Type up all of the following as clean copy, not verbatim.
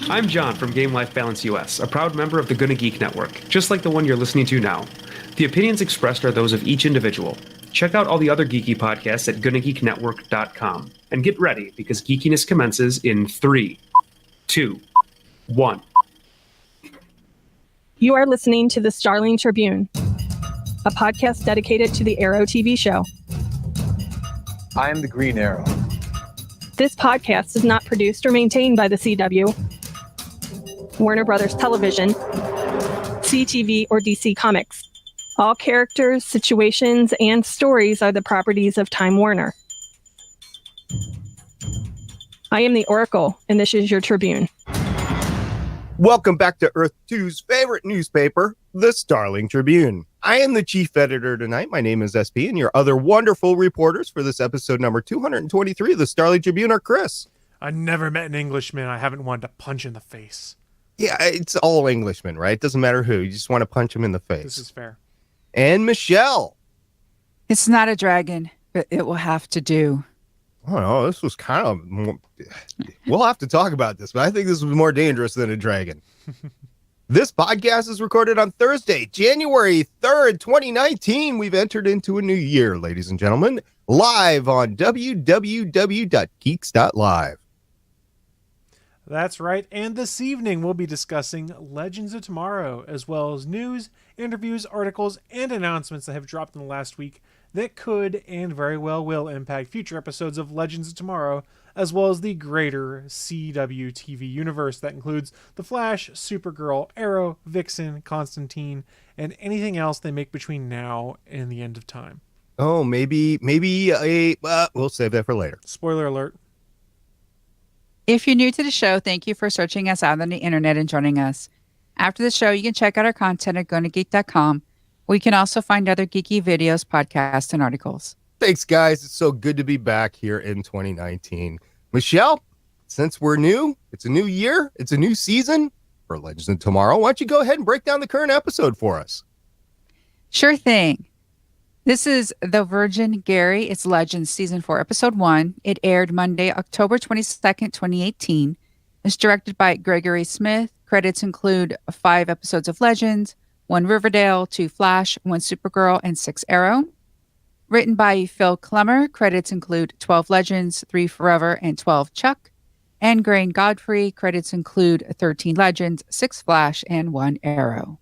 I'm John from Game Life Balance US, a proud member of the Gonna Geek Network, just like the one you're listening to now. The opinions expressed are those of each individual. Check out all the other geeky podcasts at GonnaGeekNetwork.com. And get ready, because geekiness commences in 3, 2, 1. You are listening to the Starling Tribune, a podcast dedicated to the Arrow TV show. I am the Green Arrow. This podcast is not produced or maintained by the CW, Warner Brothers Television, CTV, or DC Comics. All characters, situations, and stories are the properties of Time Warner. I am the Oracle, and this is your Tribune. Welcome back to Earth 2's favorite newspaper, the Starling Tribune. I am the chief editor tonight. My name is SP, and your other wonderful reporters for this episode number 223 of the Starling Tribune are Chris. I never met an Englishman I haven't wanted to punch in the face. Yeah, it's all Englishmen, right? It doesn't matter who. You just want to punch him in the face. This is fair. And Michelle. It's not a dragon, but it will have to do. Oh, no, this was kind of more... We'll have to talk about this, but I think this was more dangerous than a dragon. This podcast is recorded on Thursday, January 3rd, 2019. We've entered into a new year, ladies and gentlemen, live on www.geeks.live. That's right, and this evening we'll be discussing Legends of Tomorrow, as well as news, interviews, articles, and announcements that have dropped in the last week that could and very well will impact future episodes of Legends of Tomorrow, as well as the greater CW TV universe that includes The Flash, Supergirl, Arrow, Vixen, Constantine, and anything else they make between now and the end of time. Oh, maybe we'll save that for later. Spoiler alert. If you're new to the show, thank you for searching us out on the internet and joining us. After the show, you can check out our content at GonnaGeek.com, where you can also find other geeky videos, podcasts, and articles. Thanks, guys. It's so good to be back here in 2019. Michelle, since we're new, it's a new year, it's a new season for Legends of Tomorrow. Why don't you go ahead and break down the current episode for us? Sure thing. This is The Virgin Gary. It's Legends Season 4, Episode 1. It aired Monday, October 22nd, 2018. It's directed by Gregory Smith. Credits include 5 episodes of Legends, 1 Riverdale, 2 Flash, 1 Supergirl, and 6 Arrow. Written by Phil Klemmer. Credits include 12 Legends, 3 Forever, and 12 Chuck. And Grain Godfrey. Credits include 13 Legends, 6 Flash, and 1 Arrow.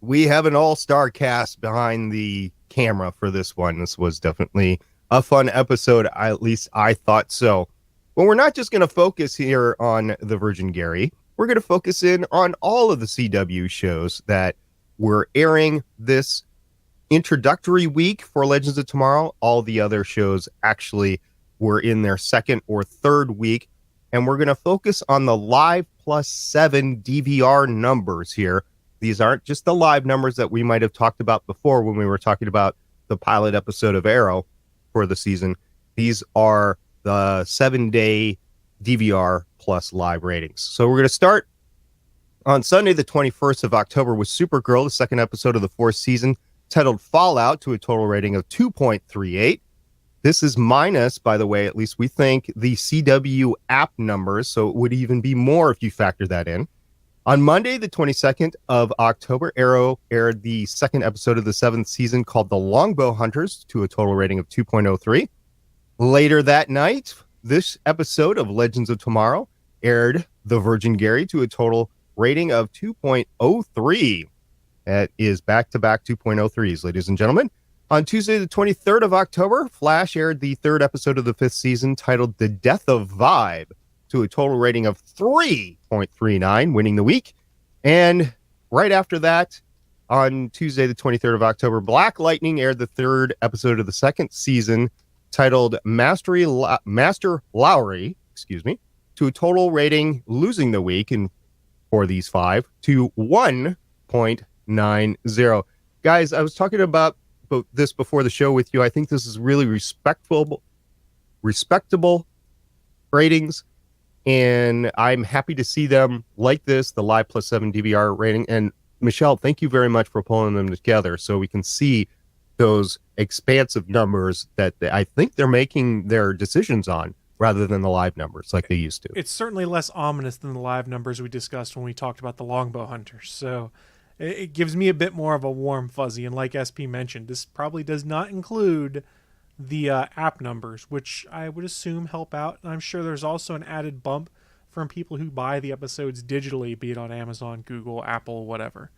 We have an all-star cast behind the camera for this one. This was definitely a fun episode. At least I thought so. But we're not just going to focus here on The Virgin Gary. We're going to focus in on all of the CW shows that were airing this introductory week for Legends of Tomorrow. All the other shows actually were in their second or third week. And we're going to focus on the Live Plus 7 DVR numbers here. These aren't just the live numbers that we might have talked about before when we were talking about the pilot episode of Arrow for the season. These are the 7-day DVR plus live ratings. So we're going to start on Sunday, the 21st of October with Supergirl, the second episode of the 4th season, titled Fallout, to a total rating of 2.38. This is minus, by the way, at least we think, the CW app numbers, so it would even be more if you factor that in. On Monday, the 22nd of October, Arrow aired the second episode of the 7th season called The Longbow Hunters, to a total rating of 2.03. Later that night, this episode of Legends of Tomorrow aired The Virgin Gary to a total rating of 2.03. That is back-to-back 2.03s, ladies and gentlemen. On Tuesday, the 23rd of October, Flash aired the third episode of the 5th season titled The Death of Vibe, to a total rating of 3.39, winning the week. And right after that, on Tuesday, the 23rd of October, Black Lightning aired the third episode of the second season titled Master Lowry, to a total rating, losing the week for these 5 to 1.90. Guys, I was talking about this before the show with you. I think this is really respectable ratings. And I'm happy to see them like this, the Live Plus 7 DVR rating. And Michelle, thank you very much for pulling them together so we can see those expansive numbers that I think they're making their decisions on rather than the live numbers like they used to. It's certainly less ominous than the live numbers we discussed when we talked about the longbow hunters. So it gives me a bit more of a warm fuzzy. And like SP mentioned, this probably does not include the app numbers, which I would assume help out. And I'm sure there's also an added bump from people who buy the episodes digitally, be it on Amazon, Google, Apple, whatever.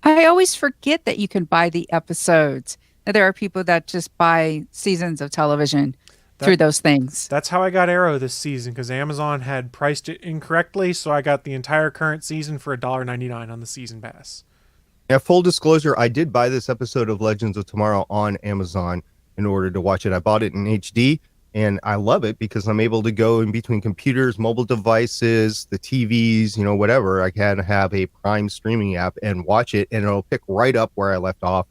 I always forget that you can buy the episodes. That there are people that just buy seasons of television through those things. That's how I got Arrow this season, because Amazon had priced it incorrectly, so I got the entire current season for $1.99 on the season pass. Yeah, full disclosure, I did buy this episode of Legends of Tomorrow on Amazon in order to watch it. I bought it in HD, and I love it because I'm able to go in between computers, mobile devices, the TVs, whatever. I can have a Prime streaming app and watch it, and it'll pick right up where I left off.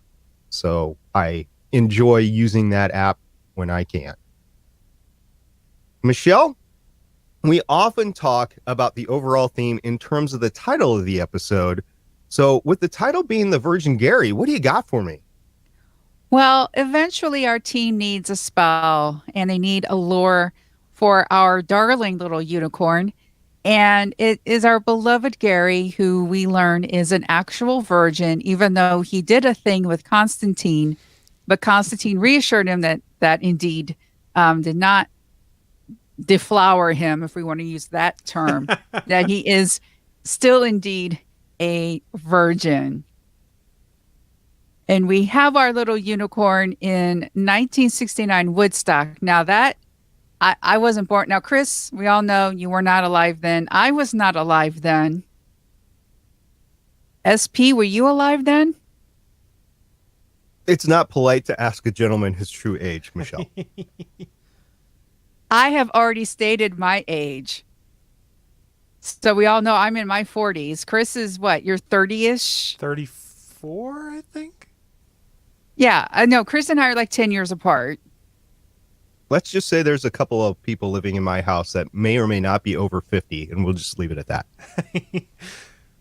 So I enjoy using that app when I can. Michelle, we often talk about the overall theme in terms of the title of the episode. So with the title being The Virgin Gary, what do you got for me? Well, eventually our team needs a spell, and they need a lure for our darling little unicorn. And it is our beloved Gary, who we learn is an actual virgin, even though he did a thing with Constantine. But Constantine reassured him that indeed did not deflower him, if we want to use that term, that he is still indeed a virgin. And we have our little unicorn in 1969 Woodstock. Now that I wasn't born. Now, Chris, we all know you were not alive then. I was not alive then. SP, were you alive then? It's not polite to ask a gentleman his true age, Michelle. I have already stated my age. So we all know I'm in my 40s. Chris is what? You're 30-ish? 34, I think? Yeah, I know. Chris and I are like 10 years apart. Let's just say there's a couple of people living in my house that may or may not be over 50, and we'll just leave it at that.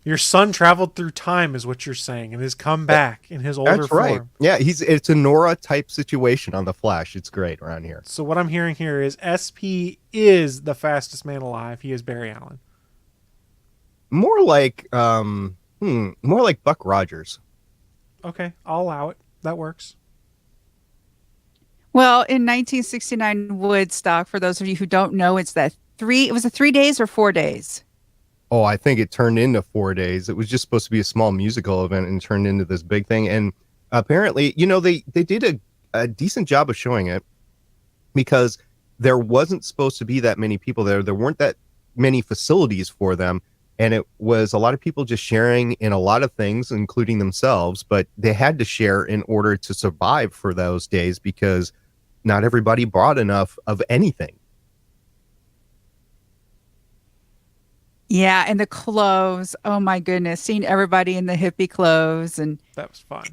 Your son traveled through time is what you're saying, and has come back in his older That's right. form. Yeah, it's a Nora type situation on the Flash. It's great around here. So what I'm hearing here is SP is the fastest man alive. He is Barry Allen. More like Buck Rogers. Okay, I'll allow it. That works. Well, in 1969 Woodstock, for those of you who don't know, it was 3 days or 4 days? Oh, I think it turned into 4 days. It was just supposed to be a small musical event and turned into this big thing. And apparently, they did a decent job of showing it because there wasn't supposed to be that many people there. There weren't that many facilities for them. And it was a lot of people just sharing in a lot of things, including themselves. But they had to share in order to survive for those days because not everybody brought enough of anything. Yeah, and the clothes. Oh my goodness, seeing everybody in the hippie clothes, and That was fun.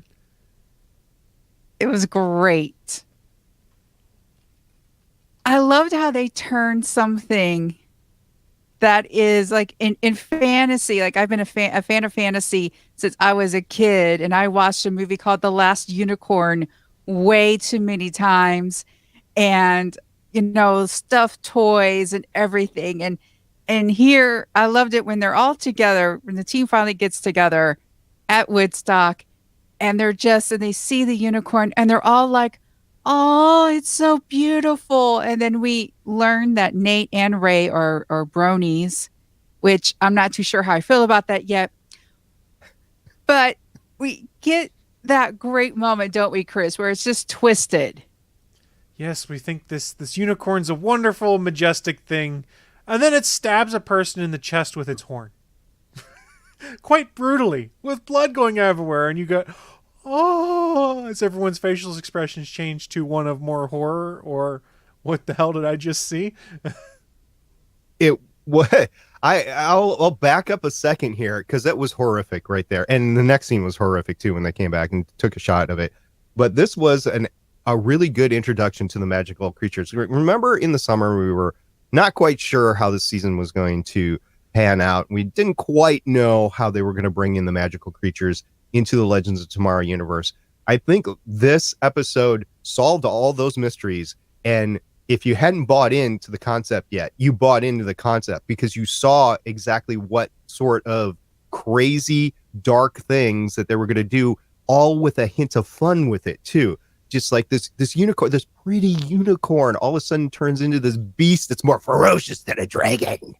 it was great. I loved how they turned something that is like in fantasy. Like I've been a fan of fantasy since I was a kid, and I watched a movie called The Last Unicorn way too many times, and stuffed toys and everything. And here, I loved it when they're all together, when the team finally gets together at Woodstock, and they see the unicorn, and they're all like, oh, it's so beautiful. And then we learn that Nate and Ray are bronies, which I'm not too sure how I feel about that yet. But we get that great moment, don't we, Chris, where it's just twisted. Yes, we think this unicorn's a wonderful, majestic thing. And then it stabs a person in the chest with its horn. Quite brutally, with blood going everywhere. And you go, oh, as everyone's facial expressions change to one of more horror or what the hell did I just see? I'll back up a second here because that was horrific right there. And the next scene was horrific too when they came back and took a shot of it. But this was a really good introduction to the magical creatures. Remember in the summer we were not quite sure how this season was going to pan out. We didn't quite know how they were going to bring in the magical creatures into the Legends of Tomorrow universe. I think this episode solved all those mysteries and if you hadn't bought into the concept yet, you bought into the concept because you saw exactly what sort of crazy, dark things that they were going to do, all with a hint of fun with it too. Just like this unicorn, this pretty unicorn, all of a sudden turns into this beast that's more ferocious than a dragon.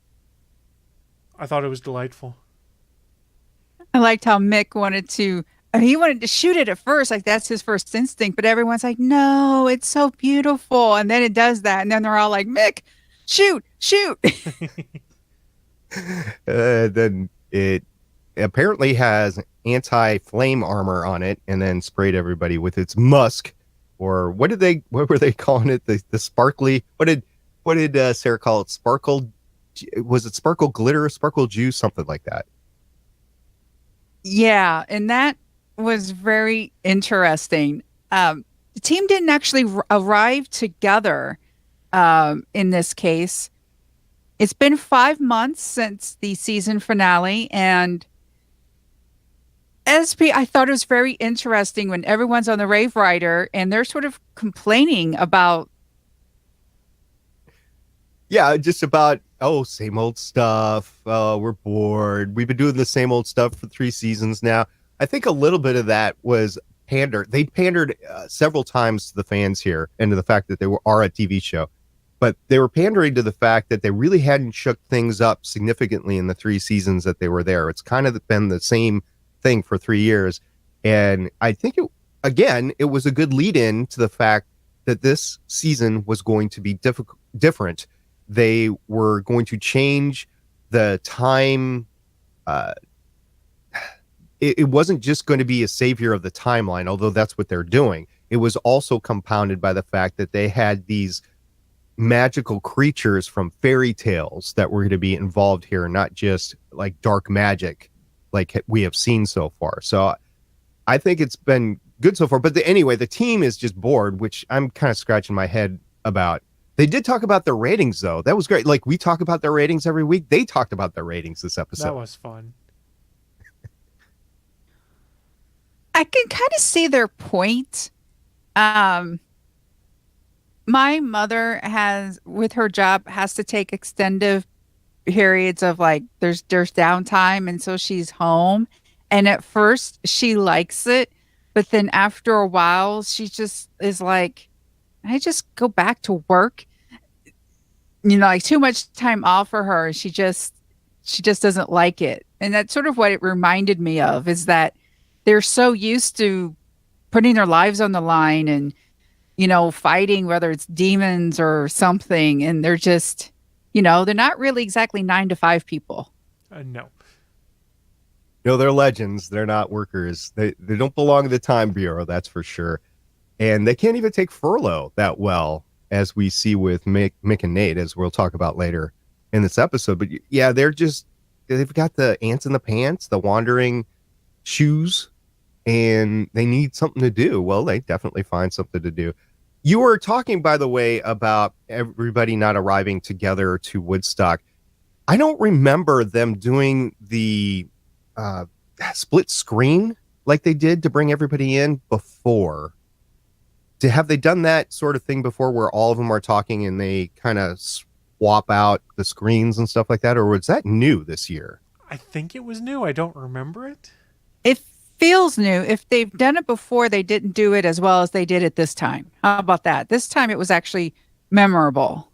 I thought it was delightful. I liked how Mick wanted to. He wanted to shoot it at first, like that's his first instinct. But everyone's like, "No, it's so beautiful," and then it does that, and then they're all like, "Mick, shoot!" Then it apparently has anti-flame armor on it, and then sprayed everybody with its musk, or what were they calling it? The sparkly. What did Sarah call it? Sparkle? Was it sparkle glitter? Sparkle juice? Something like that. Yeah, and that was very interesting. The team didn't actually arrive together in this case. It's been 5 months since the season finale, and SP, I thought it was very interesting when everyone's on the Rave Rider and they're sort of complaining about. Yeah, just about, same old stuff. We're bored. We've been doing the same old stuff for 3 seasons now. I think a little bit of that was pander. They pandered several times to the fans here and to the fact that they are a TV show. But they were pandering to the fact that they really hadn't shook things up significantly in the 3 seasons that they were there. It's kind of been the same thing for 3 years. And I think, it was a good lead-in to the fact that this season was going to be different. They were going to change the time. It wasn't just going to be a savior of the timeline, although that's what they're doing. It was also compounded by the fact that they had these magical creatures from fairy tales that were going to be involved here, not just like dark magic like we have seen so far. So I think it's been good so far. But anyway, the team is just bored, which I'm kind of scratching my head about. They did talk about their ratings, though. That was great. Like, we talk about their ratings every week. They talked about their ratings this episode. That was fun. I can kind of see their point. My mother with her job, has to take extended periods of like there's downtime, and so she's home. And at first she likes it, but then after a while she just is like, I just go back to work. Like too much time off for her. She just doesn't like it. And that's sort of what it reminded me of, is that they're so used to putting their lives on the line and, fighting, whether it's demons or something. And they're just, they're not really exactly 9 to 5 people. No. No, they're legends. They're not workers. They don't belong to the Time Bureau, that's for sure. And they can't even take furlough that well, as we see with Mick and Nate, as we'll talk about later in this episode. But yeah, they've got the ants in the pants, the wandering shoes, and they need something to do. Well, they definitely find something to do. You were talking, by the way, about everybody not arriving together to Woodstock. I don't remember them doing the split screen like they did to bring everybody in before. Have they done that sort of thing before, where all of them are talking and they kind of swap out the screens and stuff like that? Or was that new this year? I think it was new. I don't remember it. It feels new. If they've done it before, they didn't do it as well as they did it this time. How about that? This time it was actually memorable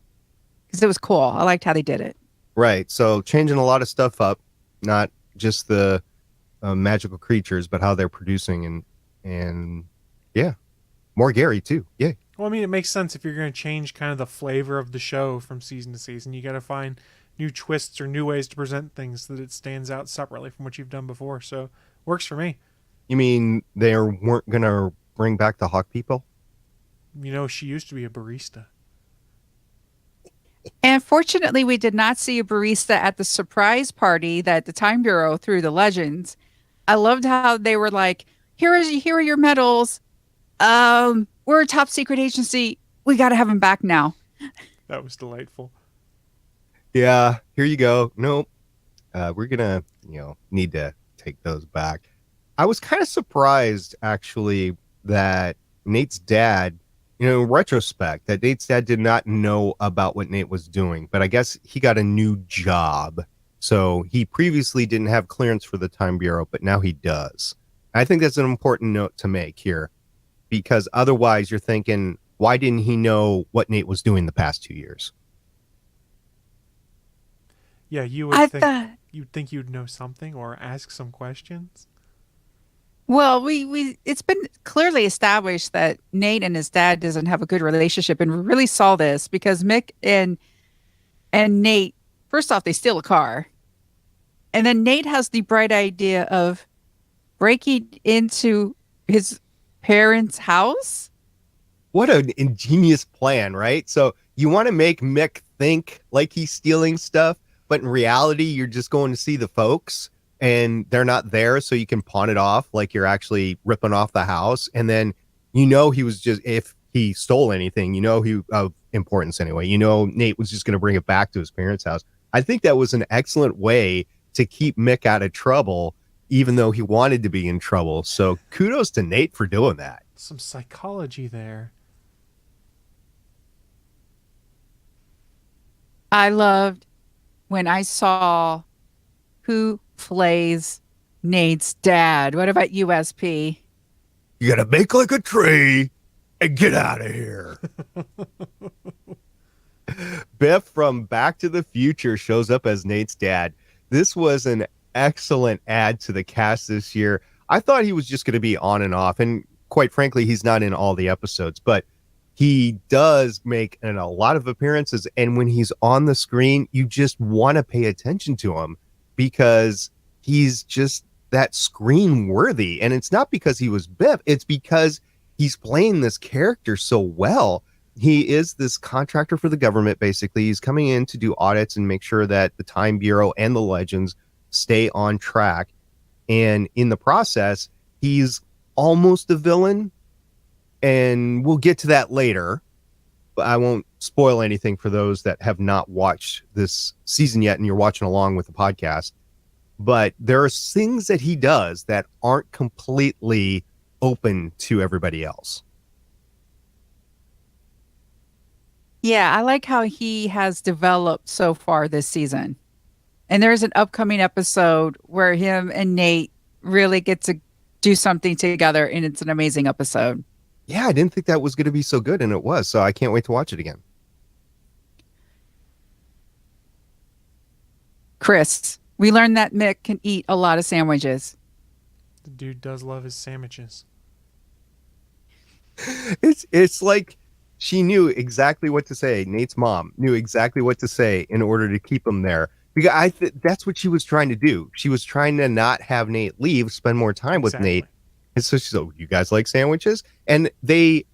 because it was cool. I liked how they did it. Right. So changing a lot of stuff up, not just the magical creatures, but how they're producing and yeah. More Gary, too. Yeah. Well, I mean, it makes sense if you're going to change kind of the flavor of the show from season to season. You got to find new twists or new ways to present things so that it stands out separately from what you've done before. So, works for me. You mean they weren't going to bring back the Hawk people? She used to be a barista. And fortunately, we did not see a barista at the surprise party that the Time Bureau threw the legends. I loved how they were like, here are your medals. We're a top secret agency. We got to have them back now. That was delightful. Yeah, here you go. Nope. We're going to, need to take those back. I was kind of surprised, actually, that Nate's dad, in retrospect, that Nate's dad did not know about what Nate was doing, but I guess he got a new job. So he previously didn't have clearance for the Time Bureau, but now he does. I think that's an important note to make here, because otherwise you're thinking, why didn't he know what Nate was doing the past 2 years? Yeah, you'd think you'd know something or ask some questions. Well, we it's been clearly established that Nate and his dad doesn't have a good relationship, and we really saw this because Mick and Nate, first off, they steal a car. And then Nate has the bright idea of breaking into his parents' house. What an ingenious plan, right? So you want to make Mick think like he's stealing stuff, but in reality, you're just going to see the folks and they're not there. So you can pawn it off like you're actually ripping off the house. And then, he was just, if he stole anything, he of importance anyway, Nate was just going to bring it back to his parents' house. I think that was an excellent way to keep Mick out of trouble, even though he wanted to be in trouble. So kudos to Nate for doing that. Some psychology there. I loved when I saw who plays Nate's dad. What about USP? You got to make like a tree and get out of here. Biff from Back to the Future shows up as Nate's dad. This was an excellent add to the cast this year. I thought he was just going to be on and off, and quite frankly, he's not in all the episodes, but he does make a lot of appearances, and when he's on the screen, you just want to pay attention to him because he's just that screen worthy. And it's not because he was Biff, it's because he's playing this character so well. He is this contractor for the government, basically. He's coming in to do audits and make sure that the Time Bureau and the Legends stay on track. And in the process, he's almost a villain. And we'll get to that later. But I won't spoil anything for those that have not watched this season yet and you're watching along with the podcast. But there are things that he does that aren't completely open to everybody else. Yeah, I like how he has developed so far this season. And there's an upcoming episode where him and Nate really get to do something together, and it's an amazing episode. Yeah, I didn't think that was going to be so good, and it was. So I can't wait to watch it again. Chris, we learned that Mick can eat a lot of sandwiches. The dude does love his sandwiches. It's like she knew exactly what to say. Nate's mom knew exactly what to say in order to keep him there. Because that's what she was trying to do. She was trying to not have Nate leave, spend more time with Nate. And so she said, you guys like sandwiches? And they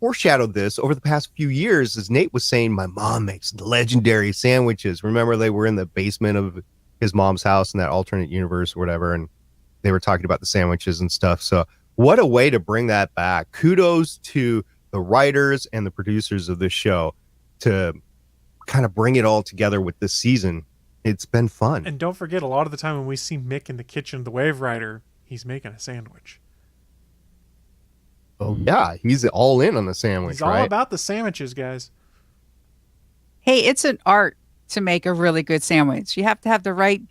foreshadowed this over the past few years as Nate was saying, my mom makes legendary sandwiches. Remember, they were in the basement of his mom's house in that alternate universe or whatever, and they were talking about the sandwiches and stuff. So what a way to bring that back. Kudos to the writers and the producers of this show to kind of bring it all together with this season. It's been fun. And don't forget, a lot of the time when we see Mick in the kitchen of the Wave Rider, he's making a sandwich. Oh, yeah. He's all in on the sandwich, He's all about the sandwiches, guys. Hey, it's an art to make a really good sandwich. You have to have the right,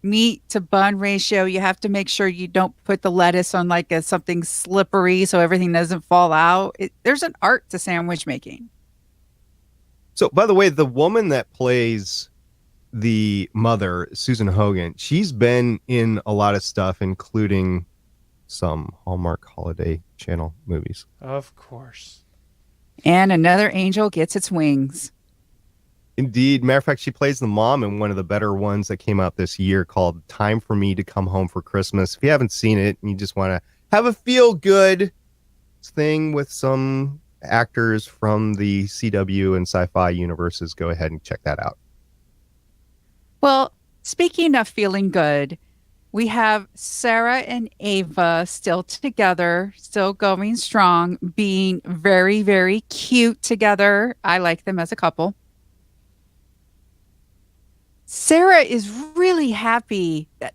meat to bun ratio. You have to make sure you don't put the lettuce on like something slippery so everything doesn't fall out. There's an art to sandwich making. So, by the way, the woman that plays the mother, Susan Hogan, she's been in a lot of stuff, including some Hallmark Holiday Channel movies. Of course. And Another Angel Gets Its Wings. Indeed. Matter of fact, she plays the mom in one of the better ones that came out this year called Time for Me to Come Home for Christmas. If you haven't seen it and you just want to have a feel-good thing with some actors from the CW and sci-fi universes, go ahead and check that out. Well, speaking of feeling good, we have Sarah and Ava still together, still going strong, being very, very cute together. I like them as a couple. Sarah is really happy that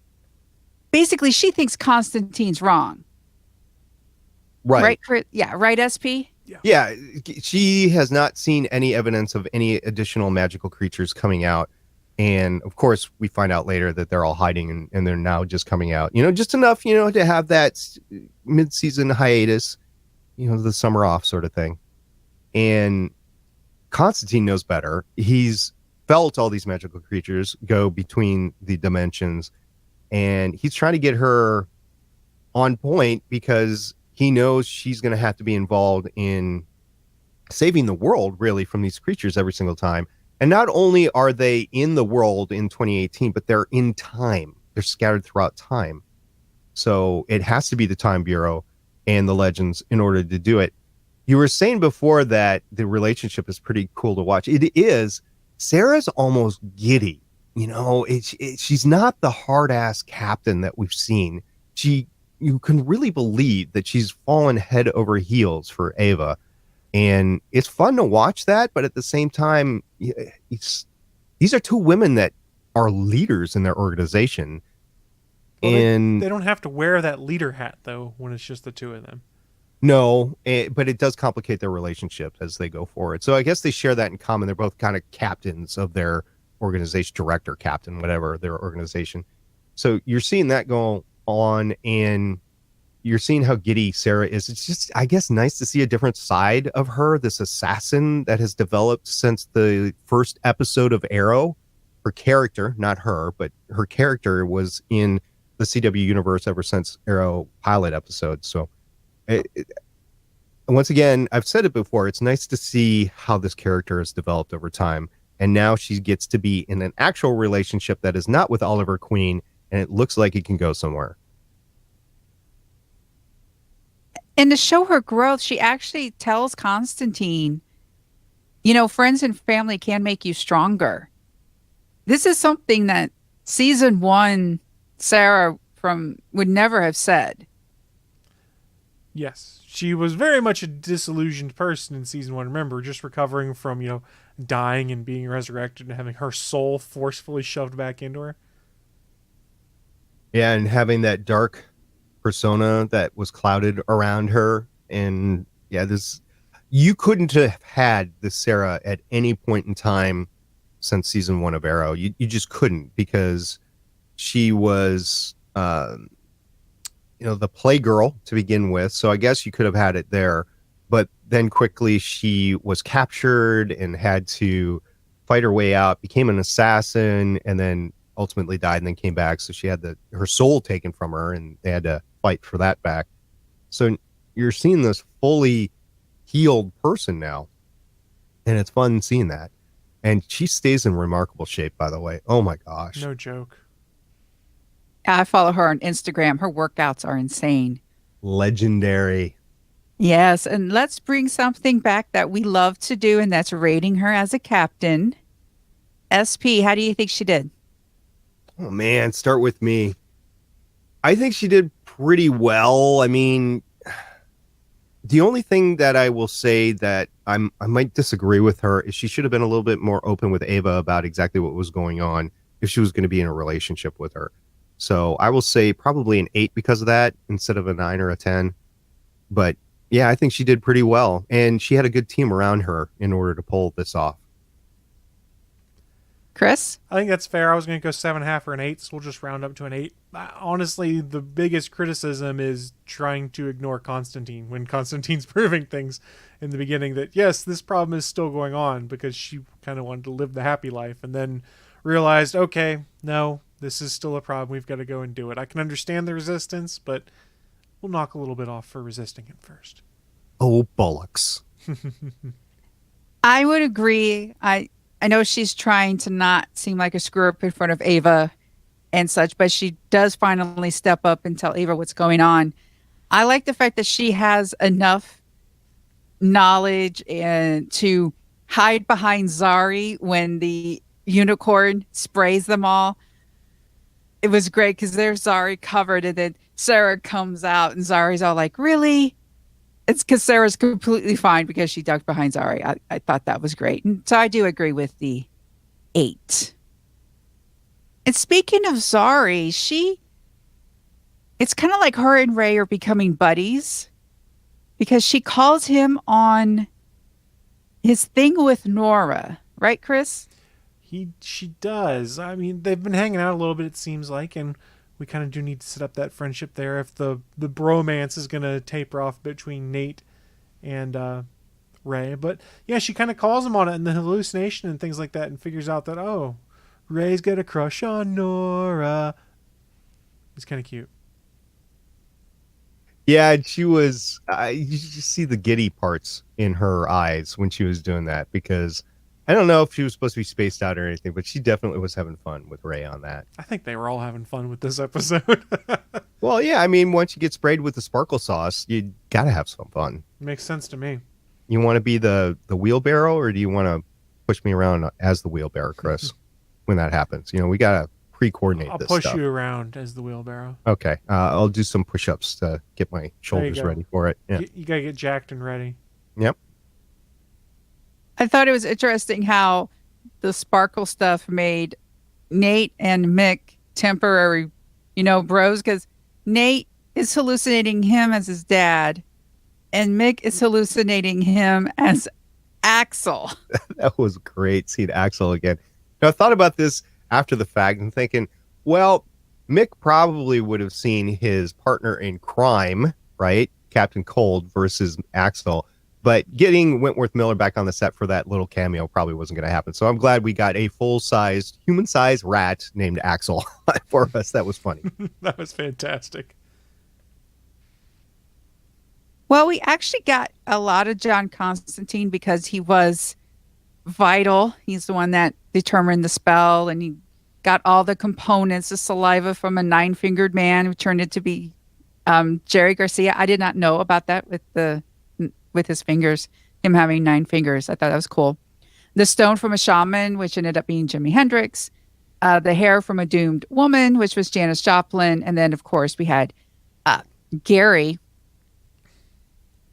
basically she thinks Constantine's wrong. Right, yeah, right, SP? Yeah, she has not seen any evidence of any additional magical creatures coming out. And of course, we find out later that they're all hiding and they're now just coming out, just enough, to have that mid-season hiatus, the summer off sort of thing. And Constantine knows better. He's felt all these magical creatures go between the dimensions, and he's trying to get her on point because he knows she's going to have to be involved in saving the world, really, from these creatures every single time. And not only are they in the world in 2018, but they're in time. They're scattered throughout time. So it has to be the Time Bureau and the Legends in order to do it. You were saying before that the relationship is pretty cool to watch. It is. Sarah's almost giddy. She's not the hard-ass captain that we've seen. You can really believe that she's fallen head over heels for Ava. And it's fun to watch that, but at the same time, these are two women that are leaders in their organization. Well, and they don't have to wear that leader hat, though, when it's just the two of them. No, but it does complicate their relationship as they go forward. So I guess they share that in common. They're both kind of captains of their organization, director, captain, whatever, their organization. So you're seeing that go on, and you're seeing how giddy Sarah is. It's just, I guess, nice to see a different side of her, this assassin that has developed since the first episode of Arrow. Her character, not her, but her character was in the CW universe ever since Arrow pilot episode. So once again, I've said it before, it's nice to see how this character has developed over time. And now she gets to be in an actual relationship that is not with Oliver Queen, and it looks like it can go somewhere. And to show her growth, she actually tells Constantine, friends and family can make you stronger. This is something that season 1 Sarah would never have said. Yes, she was very much a disillusioned person in season 1. Remember, just recovering from, dying and being resurrected and having her soul forcefully shoved back into her. Yeah, and having that dark persona that was clouded around her. And yeah, you couldn't have had this Sarah at any point in time since season 1 of Arrow. You just couldn't, because she was the playgirl to begin with. So I guess you could have had it there, but then quickly she was captured and had to fight her way out, became an assassin, and then ultimately died and then came back. So she had her soul taken from her, and they had to fight for that back. So you're seeing this fully healed person now, and it's fun seeing that. And she stays in remarkable shape, by the way. Oh my gosh. No joke. I follow her on Instagram. Her workouts are insane. Legendary. Yes, and let's bring something back that we love to do, and that's rating her as a captain. SP, how do you think she did? Oh man, start with me. I think she did pretty well. I mean, the only thing that I will say that I might disagree with her is she should have been a little bit more open with Ava about exactly what was going on if she was going to be in a relationship with her. So I will say probably an 8 because of that instead of a 9 or a 10. But yeah, I think she did pretty well. And she had a good team around her in order to pull this off. Chris? I think that's fair. I was going to go 7.5 or an 8, so we'll just round up to an 8. Honestly, the biggest criticism is trying to ignore Constantine when Constantine's proving things in the beginning that, yes, this problem is still going on, because she kind of wanted to live the happy life and then realized, okay, no, this is still a problem. We've got to go and do it. I can understand the resistance, but we'll knock a little bit off for resisting it first. Oh, bollocks. I would agree. I know she's trying to not seem like a screw up in front of Ava and such, but she does finally step up and tell Ava what's going on. I like the fact that she has enough knowledge and to hide behind Zari when the unicorn sprays them all. It was great because there's Zari covered, and then Sarah comes out and Zari's all like, really? It's because Sarah's completely fine because she ducked behind Zari. I thought that was great. And so I do agree with the 8. And speaking of Zari, it's kind of like her and Ray are becoming buddies. because she calls him on his thing with Nora, right, Chris? She does. I mean, they've been hanging out a little bit, it seems like, and we kind of do need to set up that friendship there if the bromance is going to taper off between Nate and Ray. But yeah, she kind of calls him on it in the hallucination and things like that, and figures out that, oh, Ray's got a crush on Nora. It's kind of cute. Yeah, and she was. You just see the giddy parts in her eyes when she was doing that, because I don't know if she was supposed to be spaced out or anything, but she definitely was having fun with Ray on that. I think they were all having fun with this episode. Well, yeah, I mean, once you get sprayed with the sparkle sauce, you got to have some fun. Makes sense to me. You want to be the wheelbarrow, or do you want to push me around as the wheelbarrow, Chris? When that happens, we got to pre-coordinate I'll this push stuff. you around as the wheelbarrow. Okay, I'll do some push-ups to get my shoulders go. ready for it. Yeah. You got to get jacked and ready. Yep. I thought it was interesting how the sparkle stuff made Nate and Mick temporary, bros, because Nate is hallucinating him as his dad, and Mick is hallucinating him as Axel. That was great seeing Axel again. Now, I thought about this after the fact and thinking, well, Mick probably would have seen his partner in crime, right? Captain Cold versus Axel. But getting Wentworth Miller back on the set for that little cameo probably wasn't going to happen. So I'm glad we got a full-sized, human-sized rat named Axel for us. That was funny. That was fantastic. Well, we actually got a lot of John Constantine because he was vital. He's the one that determined the spell, and he got all the components, the saliva from a nine-fingered man who turned it to be Jerry Garcia. I did not know about that with his fingers, him having 9 fingers. I thought that was cool. The stone from a shaman, which ended up being Jimi Hendrix. The hair from a doomed woman, which was Janis Joplin. And then, of course, we had Gary.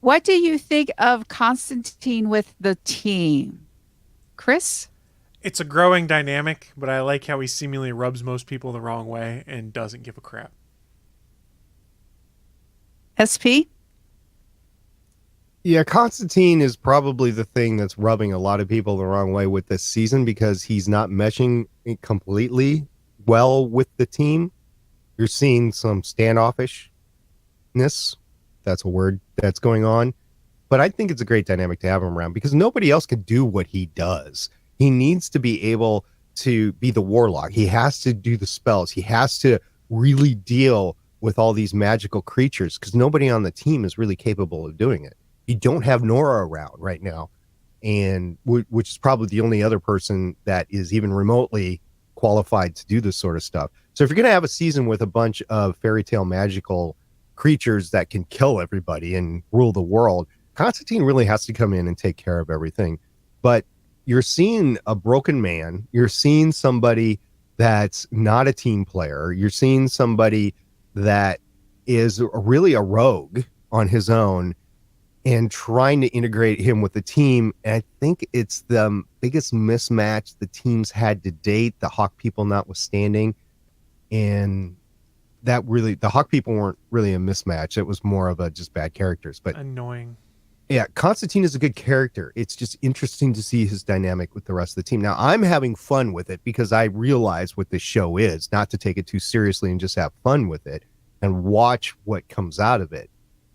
What do you think of Constantine with the team? Chris? It's a growing dynamic, but I like how he seemingly rubs most people the wrong way and doesn't give a crap. SP? Yeah, Constantine is probably the thing that's rubbing a lot of people the wrong way with this season, because he's not meshing it completely well with the team. You're seeing some standoffishness. That's a word that's going on. But I think it's a great dynamic to have him around, because nobody else can do what he does. He needs to be able to be the warlock. He has to do the spells. He has to really deal with all these magical creatures, because nobody on the team is really capable of doing it. You don't have Nora around right now, and which is probably the only other person that is even remotely qualified to do this sort of stuff. So if you're going to have a season with a bunch of fairy tale magical creatures that can kill everybody and rule the world, Constantine really has to come in and take care of everything. But you're seeing a broken man. You're seeing somebody that's not a team player. You're seeing somebody that is really a rogue on his own, and trying to integrate him with the team. And I think it's the biggest mismatch the teams had to date, the Hawk people notwithstanding. And that really, the Hawk people weren't really a mismatch. It was more of a just bad characters. But Annoying. yeah, Constantine is a good character. It's just interesting to see his dynamic with the rest of the team. Now, I'm having fun with it because I realize what this show is, not to take it too seriously and just have fun with it and watch what comes out of it.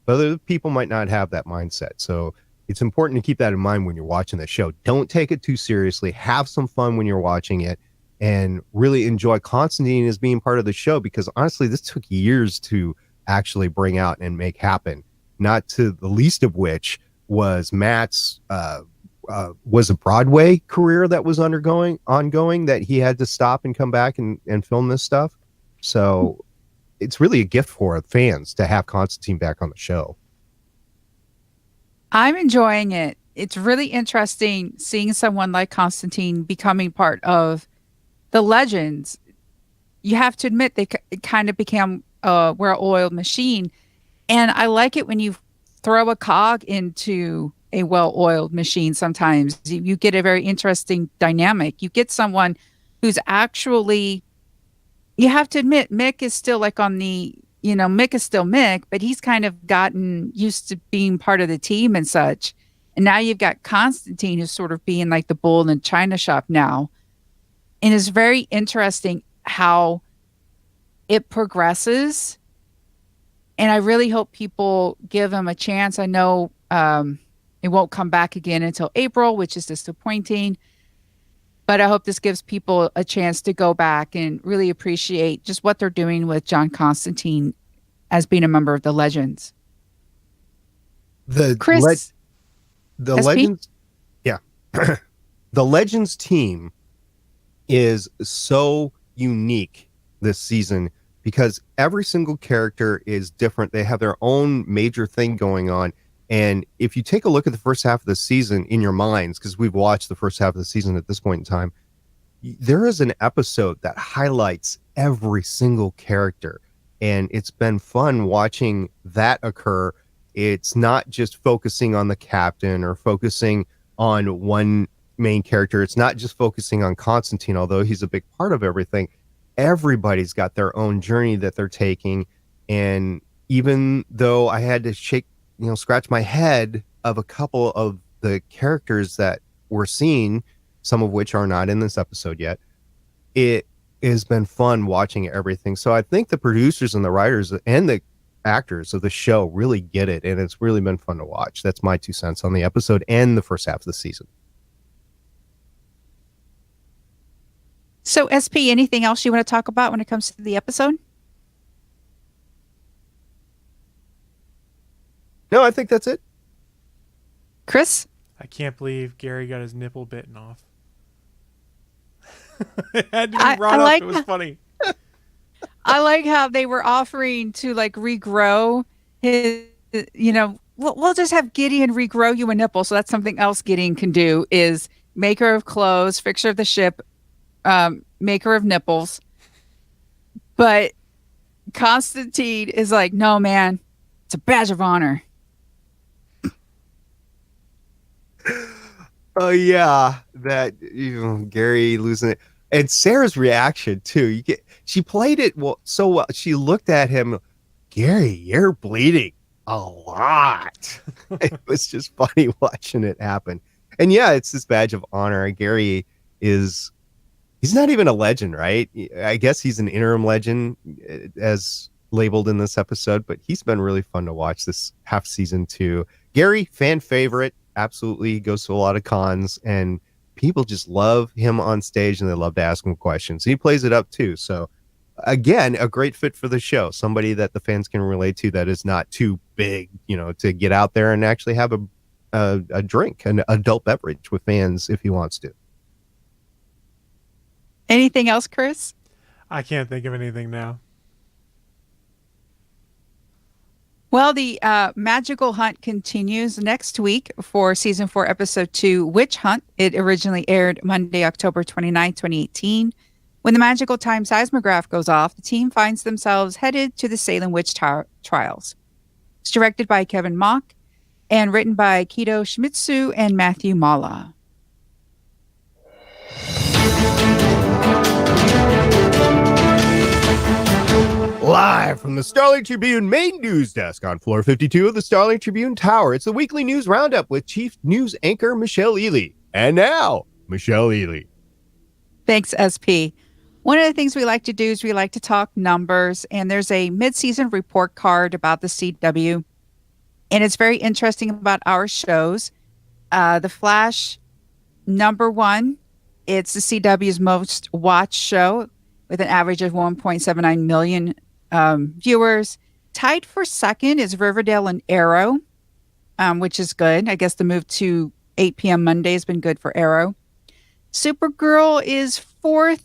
But other people might not have that mindset. So it's important to keep that in mind when you're watching the show. Don't take it too seriously. Have some fun when you're watching it, and really enjoy Constantine as being part of the show, because honestly, this took years to actually bring out and make happen. Not to the least of which was Matt's was a Broadway career that was ongoing that he had to stop and come back and film this stuff. So it's really a gift for fans to have Constantine back on the show. I'm enjoying it. It's really interesting seeing someone like Constantine becoming part of the Legends. You have to admit they kind of became a well-oiled machine. And I like it when you throw a cog into a well-oiled machine. Sometimes you get a very interesting dynamic. You get someone who's actually, you have to admit, Mick is still like on the, Mick is still Mick, but he's kind of gotten used to being part of the team and such. And now you've got Constantine, who's sort of being like the bull in the china shop now. And it's very interesting how it progresses. And I really hope people give him a chance. I know it won't come back again until April, which is disappointing. But I hope this gives people a chance to go back and really appreciate just what they're doing with John Constantine as being a member of the Legends. Chris, the SP? Legends, yeah, the Legends team is so unique this season because every single character is different. They have their own major thing going on. And if you take a look at the first half of the season in your minds, because we've watched the first half of the season at this point in time, there is an episode that highlights every single character. And it's been fun watching that occur. It's not just focusing on the captain or focusing on one main character. It's not just focusing on Constantine, although he's a big part of everything. Everybody's got their own journey that they're taking. And even though I had to scratch my head of a couple of the characters that we're seeing, some of which are not in this episode yet, it has been fun watching everything. So I think the producers and the writers and the actors of the show really get it, and it's really been fun to watch. That's my 2 cents on the episode and the first half of the season. So SP, anything else you want to talk about when it comes to the episode? No, I think that's it. Chris? I can't believe Gary got his nipple bitten off. It had to be brought up. It was funny. I like how they were offering to like regrow his, we'll just have Gideon regrow you a nipple. So that's something else Gideon can do is maker of clothes, fixer of the ship, maker of nipples. But Constantine is like, no, man, it's a badge of honor. Oh yeah, that Gary losing it, and Sarah's reaction too. She played it so well. She looked at him, Gary, you're bleeding a lot. It was just funny watching it happen. And yeah, it's this badge of honor. Gary he's not even a legend, right? I guess he's an interim legend as labeled in this episode, but he's been really fun to watch this half season too. Gary, fan favorite. Absolutely. He goes to a lot of cons and people just love him on stage and they love to ask him questions. He plays it up too. So again, a great fit for the show. Somebody that the fans can relate to that is not too big, to get out there and actually have a drink, an adult beverage with fans if he wants to. Anything else, Chris? I can't think of anything now. Well, the magical hunt continues next week for season 4, episode 2, Witch Hunt. It originally aired Monday, October 29, 2018. When the magical time seismograph goes off, the team finds themselves headed to the Salem witch trials. It's directed by Kevin Mock and written by Kido Shimizu and Matthew Mala. Live from the Starling Tribune main news desk on floor 52 of the Starling Tribune Tower, it's the weekly news roundup with Chief News Anchor Michelle Ely. And now, Michelle Ely. Thanks, SP. One of the things we like to do is we like to talk numbers, and there's a mid-season report card about the CW, and it's very interesting about our shows. The Flash, number 1, it's the CW's most watched show with an average of 1.79 million viewers. Tied for second is Riverdale and Arrow, which is good. I guess the move to 8 p.m. Monday has been good for Arrow. Supergirl is 4th.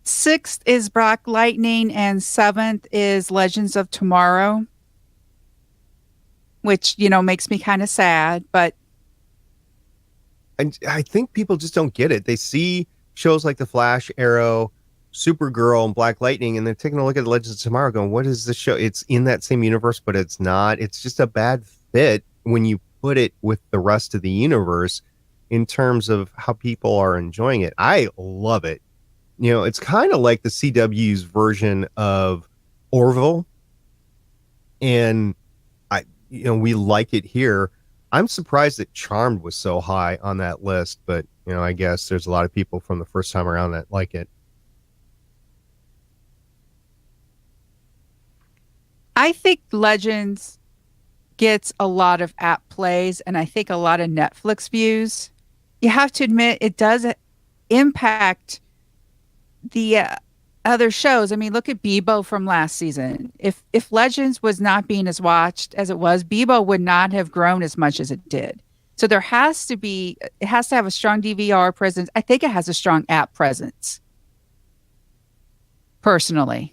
6th is Black Lightning, and 7th is Legends of Tomorrow, which, makes me kind of sad, but And I think people just don't get it. They see shows like The Flash, Arrow, Supergirl, and Black Lightning, and they're taking a look at Legends of Tomorrow going, what is this show? It's in that same universe, but it's not. It's just a bad fit when you put it with the rest of the universe in terms of how people are enjoying it. I love it. It's kind of like the CW's version of Orville and we like it here. I'm surprised that Charmed was so high on that list, but I guess there's a lot of people from the first time around that like it. I think Legends gets a lot of app plays and I think a lot of Netflix views. You have to admit it does impact the other shows. I mean, look at Bebo from last season. If Legends was not being as watched as it was, Bebo would not have grown as much as it did. So it has to have a strong DVR presence. I think it has a strong app presence. Personally.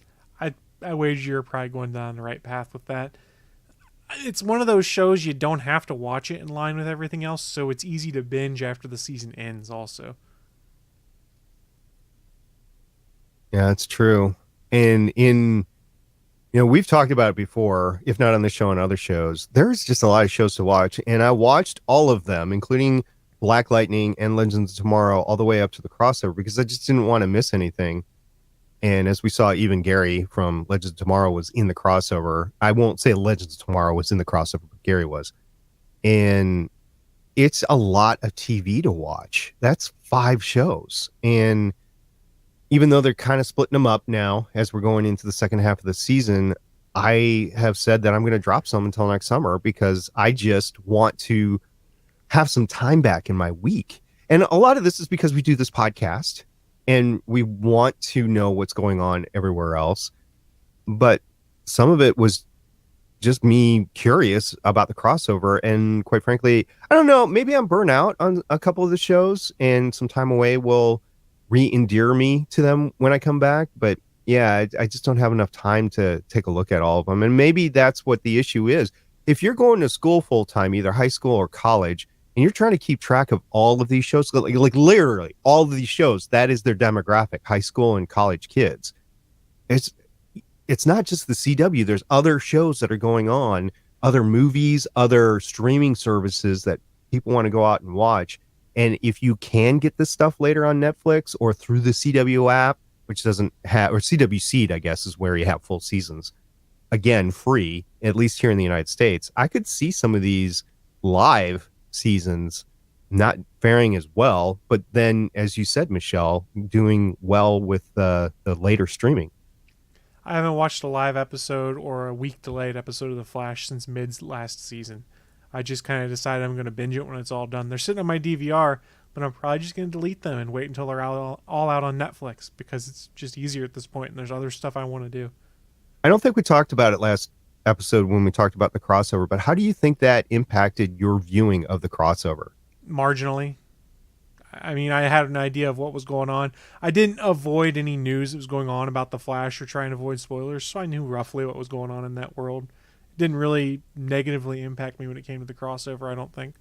I wager you're probably going down the right path with that. It's one of those shows you don't have to watch it in line with everything else, so it's easy to binge after the season ends also. Yeah, it's true. And we've talked about it before, if not on the show and other shows. There's just a lot of shows to watch, and I watched all of them, including Black Lightning and Legends of Tomorrow, all the way up to the crossover, because I just didn't want to miss anything. And as we saw, even Gary from Legends of Tomorrow was in the crossover. I won't say Legends of Tomorrow was in the crossover, but Gary was. And it's a lot of TV to watch. That's 5 shows. And even though they're kind of splitting them up now as we're going into the second half of the season, I have said that I'm going to drop some until next summer because I just want to have some time back in my week. And a lot of this is because we do this podcast and we want to know what's going on everywhere else. But some of it was just me curious about the crossover. And quite frankly, I don't know, maybe I'm burnt out on a couple of the shows and some time away will re-endear me to them when I come back. But yeah, I just don't have enough time to take a look at all of them. And maybe that's what the issue is. If you're going to school full time, either high school or college, and you're trying to keep track of all of these shows, like literally all of these shows, that is their demographic, high school and college kids. It's not just the CW. There's other shows that are going on, other movies, other streaming services that people want to go out and watch. And if you can get this stuff later on Netflix or through the CW app, which doesn't have, or CW Seed, I guess, is where you have full seasons, again, free, at least here in the United States, I could see some of these live seasons not faring as well, but then, as you said, Michelle, doing well with the later streaming. I haven't watched a live episode or a week delayed episode of The Flash since mid last season. I just kind of decided I'm going to binge it when it's all done. They're sitting on my DVR, but I'm probably just going to delete them and wait until they're all out on Netflix because it's just easier at this point and there's other stuff I want to do. I don't think we talked about it last episode when we talked about the crossover, but how do you think that impacted your viewing of the crossover? Marginally. I mean, I had an idea of what was going on. I didn't avoid any news that was going on about the Flash or trying to avoid spoilers, so I knew roughly what was going on in that world. It didn't really negatively impact me when it came to the crossover, I don't think.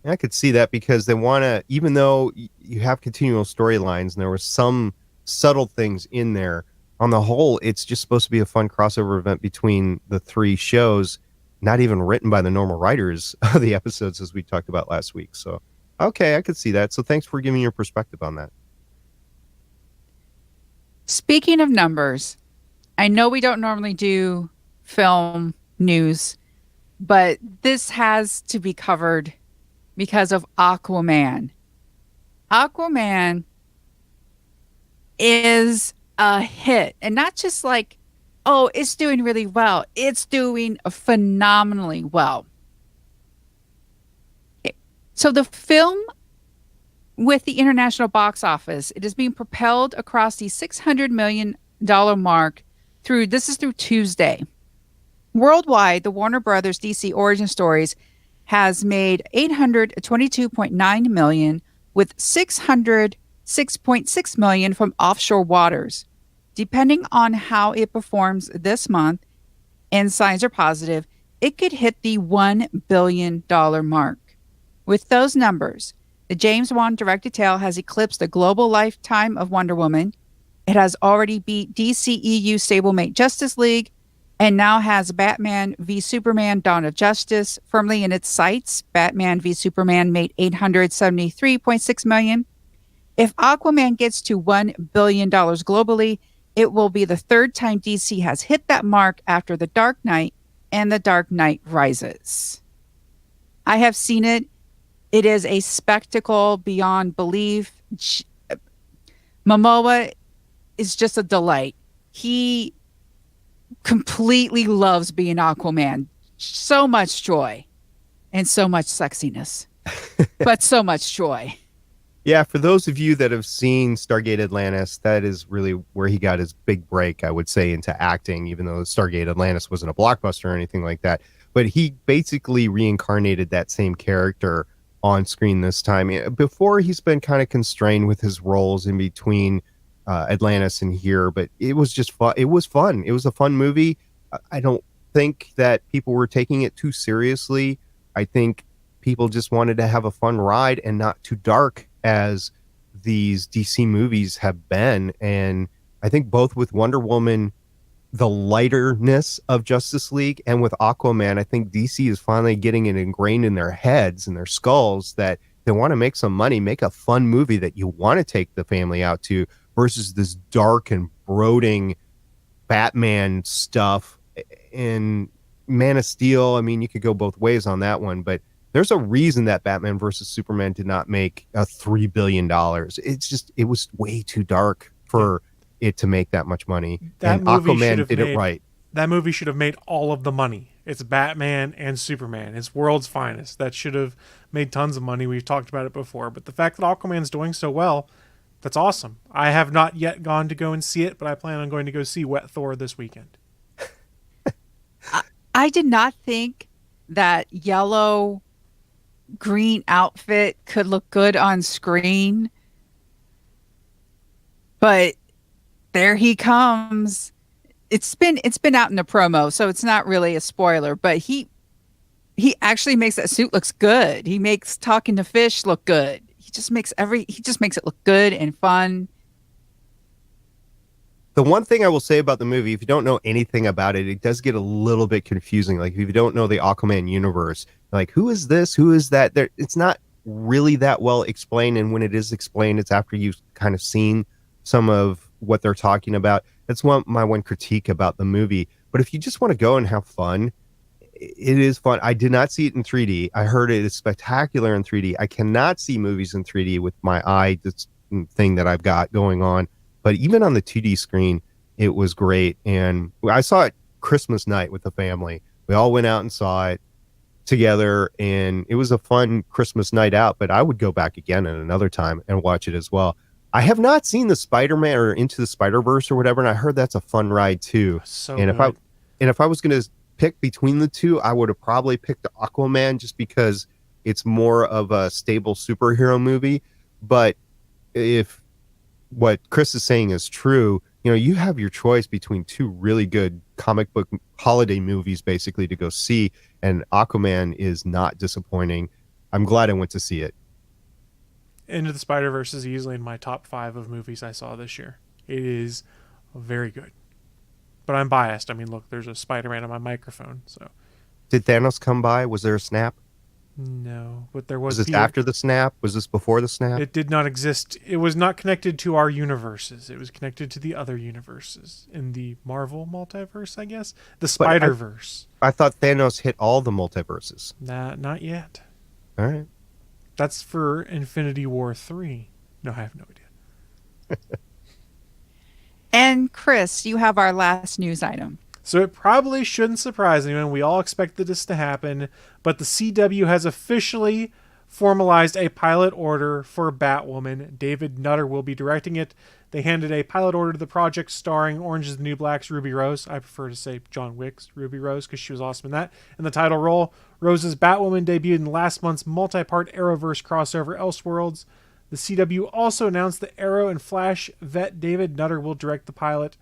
I could see that because they want to, even though you have continual storylines and there were some subtle things in there, on the whole, it's just supposed to be a fun crossover event between the 3 shows, not even written by the normal writers of the episodes as we talked about last week. So, okay, I could see that. So thanks for giving your perspective on that. Speaking of numbers, I know we don't normally do film news, but this has to be covered because of Aquaman. Aquaman is a hit, and not just like, oh, it's doing really well. It's doing phenomenally well. So the film with the international box office, it is being propelled across the $600 million mark through Tuesday. Worldwide, the Warner Brothers DC Origin Stories has made $822.9 million with $606.6 million from offshore waters. Depending on how it performs this month, and signs are positive, it could hit the $1 billion mark. With those numbers, the James Wan directed tale has eclipsed the global lifetime of Wonder Woman. It has already beat DCEU stablemate Justice League, and now has Batman v Superman Dawn of Justice firmly in its sights. Batman v Superman made $873.6 million. If Aquaman gets to $1 billion globally, It will be the third time DC has hit that mark after The Dark Knight and The Dark Knight Rises. I have seen it. It is a spectacle beyond belief. Momoa is just a delight. He completely loves being Aquaman. So much joy and so much sexiness, but so much joy. Yeah, for those of you that have seen Stargate Atlantis, that is really where he got his big break, I would say, into acting, even though Stargate Atlantis wasn't a blockbuster or anything like that. But he basically reincarnated that same character on screen this time. Before, he's been kind of constrained with his roles in between Atlantis and here, but it was just fun. It was fun. It was a fun movie. I don't think that people were taking it too seriously. I think people just wanted to have a fun ride and not too dark as these DC movies have been. And I think both with Wonder Woman, the lighterness of Justice League, and with Aquaman, I think DC is finally getting it ingrained in their heads and their skulls that they want to make some money, make a fun movie that you want to take the family out to, versus this dark and brooding Batman stuff. And Man of Steel, I mean, you could go both ways on that one, but there's a reason that Batman versus Superman did not make $3 billion. It was way too dark for it to make that much money. That and movie Aquaman did it right. That movie should have made all of the money. It's Batman and Superman. It's world's finest. That should have made tons of money. We've talked about it before. But the fact that Aquaman's doing so well, that's awesome. I have not yet gone to go and see it, but I plan on going to go see Wet Thor this weekend. I did not think that yellow green outfit could look good on screen, but there he comes. It's been out in the promo, so it's not really a spoiler, but he actually makes that suit looks good. He makes talking to fish look good. He just makes it look good and fun. The one thing I will say about the movie, if you don't know anything about it, it does get a little bit confusing. Like, if you don't know the Aquaman universe, like, who is this? Who is that? It's not really that well explained. And when it is explained, it's after you've kind of seen some of what they're talking about. That's my one critique about the movie. But if you just want to go and have fun, it is fun. I did not see it in 3D. I heard it is spectacular in 3D. I cannot see movies in 3D with my eye, this thing that I've got going on. But even on the 2D screen, it was great. And I saw it Christmas night with the family. We all went out and saw it together, and it was a fun Christmas night out. But I would go back again at another time and watch it as well. I have not seen the Spider-Man or Into the Spider-Verse or whatever, and I heard that's a fun ride too. If I was going to pick between the two, I would have probably picked Aquaman just because it's more of a stable superhero movie. But if what Chris is saying is true, you have your choice between two really good comic book holiday movies basically to go see, and Aquaman is not disappointing. I'm glad I went to see it. Into the Spider-Verse is easily in my top 5 of movies I saw this year. It is very good. But I'm biased. I mean, look, there's a Spider-Man on my microphone. So, did Thanos come by? Was there a snap? No, but there was. Was this after the snap? Was this before the snap? It did not exist. It was not connected to our universes. It was connected to the other universes in the Marvel multiverse, I guess. The Spider-Verse. I thought Thanos hit all the multiverses. Not yet. All right. That's for Infinity War 3. No, I have no idea. And Chris, you have our last news item. So it probably shouldn't surprise anyone. We all expected this to happen, but the CW has officially formalized a pilot order for Batwoman. David Nutter will be directing it. They handed a pilot order to the project starring Orange is the New Black's Ruby Rose. I prefer to say John Wick's Ruby Rose because she was awesome in that. In the title role, Rose's Batwoman debuted in last month's multi-part Arrowverse crossover Elseworlds. The CW also announced that Arrow and Flash vet David Nutter will direct the pilot.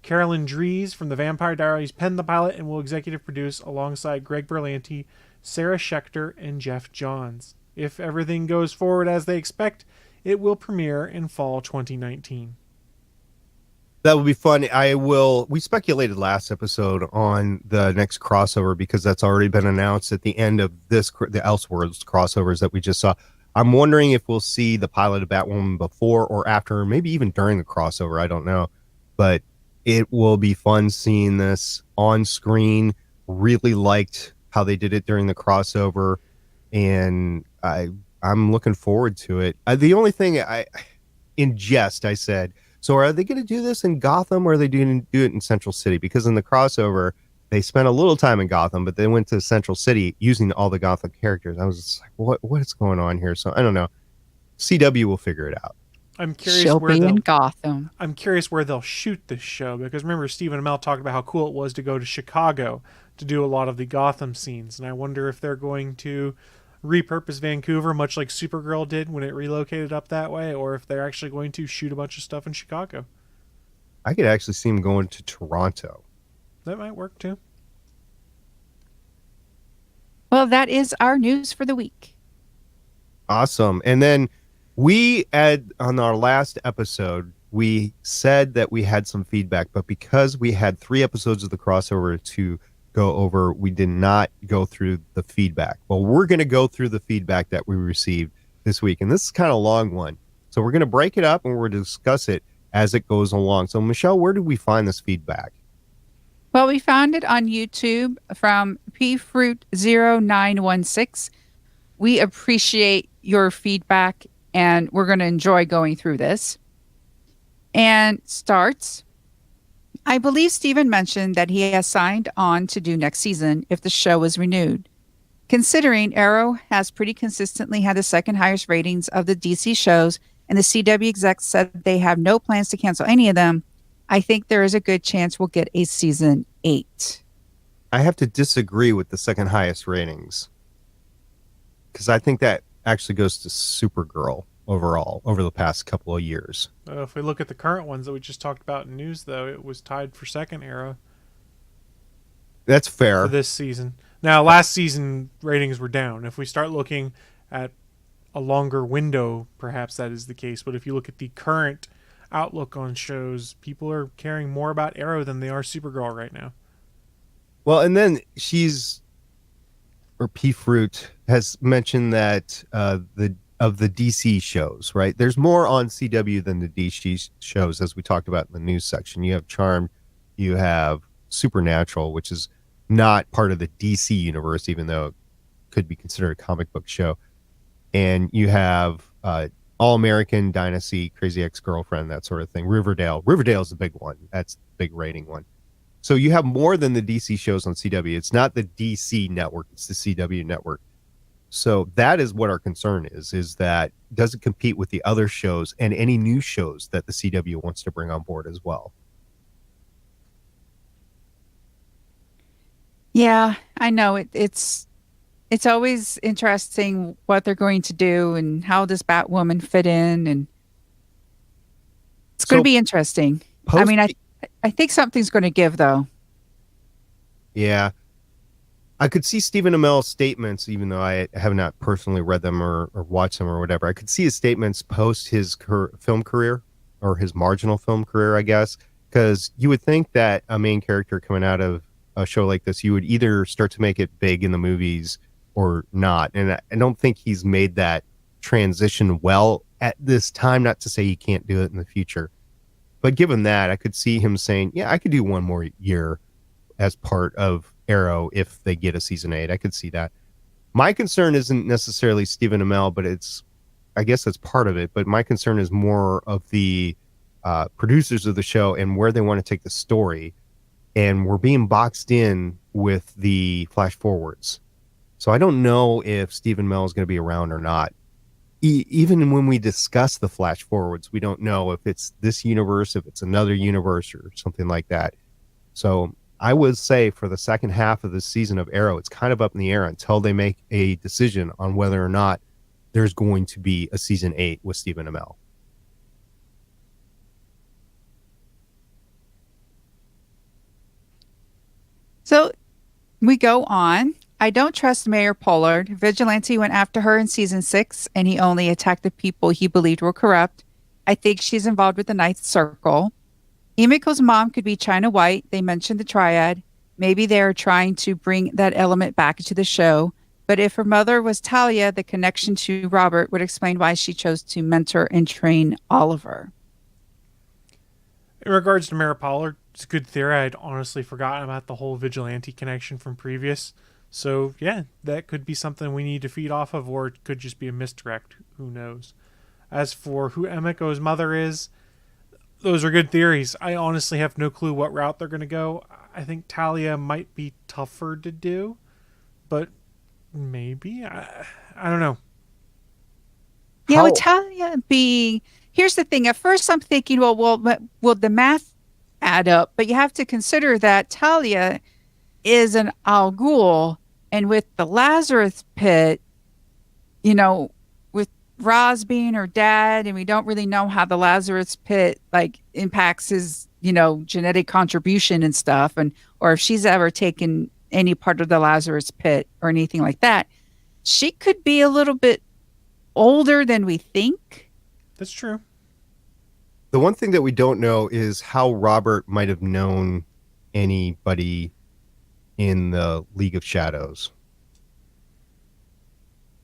Carolyn Dries from the Vampire Diaries penned the pilot and will executive produce alongside Greg Berlanti, Sarah Schechter, and Jeff Johns. If everything goes forward as they expect, it will premiere in fall 2019. That would be fun. We speculated last episode on the next crossover because that's already been announced at the end of the Elseworlds crossovers that we just saw. I'm wondering if we'll see the pilot of Batwoman before or after, or maybe even during the crossover. I don't know. but it will be fun seeing this on screen. Really liked how they did it during the crossover, and I'm looking forward to it. The only thing in jest, I said, so are they going to do this in Gotham, or are they do it in Central City? Because in the crossover, they spent a little time in Gotham, but they went to Central City using all the Gotham characters. I was just like, what is going on here? So I don't know. CW will figure it out. I'm curious She'll where be they'll in Gotham. I'm curious where they'll shoot this show, because remember Stephen Amell talked about how cool it was to go to Chicago to do a lot of the Gotham scenes, and I wonder if they're going to repurpose Vancouver much like Supergirl did when it relocated up that way, or if they're actually going to shoot a bunch of stuff in Chicago. I could actually see him going to Toronto. That might work too. Well, that is our news for the week. Awesome. And then on our last episode, we said that we had some feedback, but because we had 3 episodes of the crossover to go over, we did not go through the feedback. Well, we're going to go through the feedback that we received this week, and this is kind of a long one. So we're going to break it up and we're going to discuss it as it goes along. So, Michelle, where did we find this feedback? Well, we found it on YouTube from pfruit0916. We appreciate your feedback, and we're going to enjoy going through this. And starts, I believe Stephen mentioned that he has signed on to do next season if the show is renewed. Considering Arrow has pretty consistently had the second highest ratings of the DC shows, and the CW execs said they have no plans to cancel any of them, I think there is a good chance we'll get a season 8. I have to disagree with the second highest ratings, because I think that actually goes to Supergirl overall over the past couple of years. If we look at the current ones that we just talked about in news, though, it was tied for second Arrow That's fair. for this season. Now, last season ratings were down. If we start looking at a longer window, perhaps that is the case. But if you look at the current outlook on shows, people are caring more about Arrow than they are Supergirl right now. Well, and then P. Fruit has mentioned that the DC shows, right? There's more on CW than the DC shows, as we talked about in the news section. You have Charmed, you have Supernatural, which is not part of the DC universe, even though it could be considered a comic book show. And you have All American, Dynasty, Crazy Ex-Girlfriend, that sort of thing. Riverdale is the big one. That's the big rating one. So you have more than the DC shows on CW. It's not the DC network, it's the CW network. So that is what our concern is that does it compete with the other shows and any new shows that the CW wants to bring on board as well? Yeah, I know. It's always interesting what they're going to do and how does Batwoman fit in, and it's going to be interesting. I mean, I think something's going to give, though. Yeah. I could see Stephen Amell's statements, even though I have not personally read them or watched them or whatever. I could see his statements post his film career, or his marginal film career, I guess, because you would think that a main character coming out of a show like this, you would either start to make it big in the movies or not. And I don't think he's made that transition well at this time, not to say he can't do it in the future. But given that, I could see him saying, yeah, I could do one more year as part of Arrow if they get a season 8. I could see that. My concern isn't necessarily Stephen Amell, but I guess that's part of it. But my concern is more of the producers of the show and where they want to take the story. And we're being boxed in with the flash forwards. So I don't know if Stephen Amell is going to be around or not. Even when we discuss the flash forwards, we don't know if it's this universe, if it's another universe or something like that. So I would say for the second half of the season of Arrow, it's kind of up in the air until they make a decision on whether or not there's going to be a season 8 with Stephen Amell. So we go on. I don't trust Mayor Pollard. Vigilante went after her in season 6, and he only attacked the people he believed were corrupt. I think she's involved with the Ninth Circle. Emiko's mom could be China White. They mentioned the triad. Maybe they're trying to bring that element back into the show. But if her mother was Talia, the connection to Robert would explain why she chose to mentor and train Oliver. In regards to Mara Pollard, it's a good theory. I'd honestly forgotten about the whole vigilante connection from previous. So, yeah, that could be something we need to feed off of, or it could just be a misdirect. Who knows? As for who Emiko's mother is, those are good theories. I honestly have no clue what route they're going to go. I think Talia might be tougher to do, but maybe. I don't know. Yeah, with Talia being... Here's the thing. At first, I'm thinking, well, will the math add up? But you have to consider that Talia is an Al Ghul, and with the Lazarus Pit, with Roz being her dad, and we don't really know how the Lazarus Pit impacts his, genetic contribution and stuff, or if she's ever taken any part of the Lazarus Pit or anything like that, she could be a little bit older than we think. That's true. The one thing that we don't know is how Robert might have known anybody in the League of Shadows.